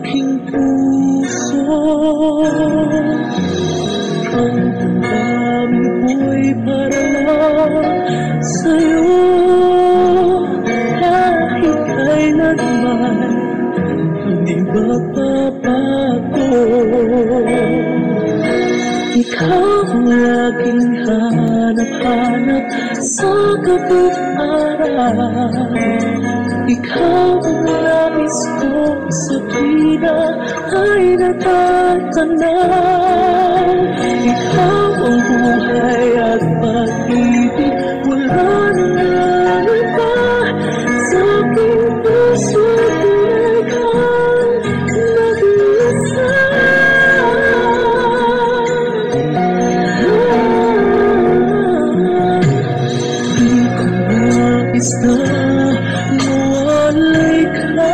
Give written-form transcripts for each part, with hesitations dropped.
aking puso. Ang damdamin ko'y para lang sa'yo. Kahit kailanman hindi magbabago. Ikaw ang laging hanap-hanap sa gabi't araw. Ikaw ang nais ko sa tuwina ay natatanaw. Ikaw ang buhay at pag-ibig, wala nang iba. Sa aking puso'y tunay kang nag-iisa. Di ko nais na mawalay ka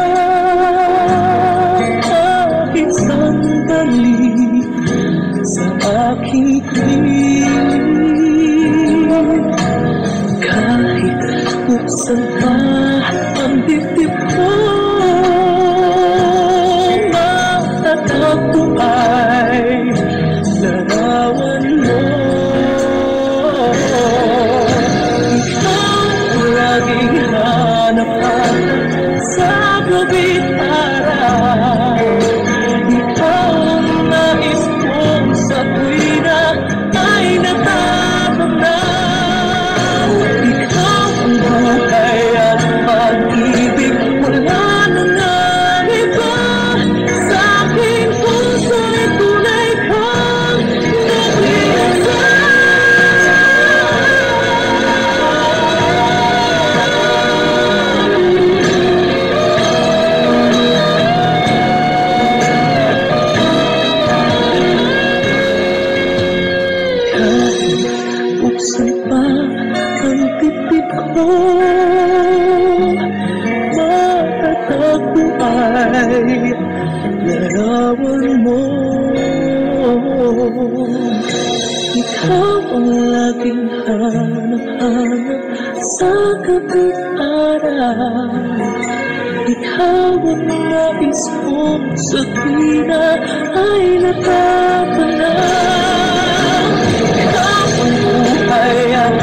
kahit sandali sa aking piling. Kahit buksan pa ang dibdib ko, matatag ko ay larawan mo. Ikaw ang laging hanap-hanap sa gabi't araw. Ikaw ang nais kong sa tuwina ay natatanaw. Ikaw ang buhay at pag-ibig, wala nang iba. Sa aking puso'y tunay kang nag-iisa. Buksan pa ang titip ko, matatag ko ay larawan mo. Ikaw ang laging hanap-hanap sa gabi't araw. Ikaw ang nais kong sa tuwina ay natatanaw. Ikaw ang buhay at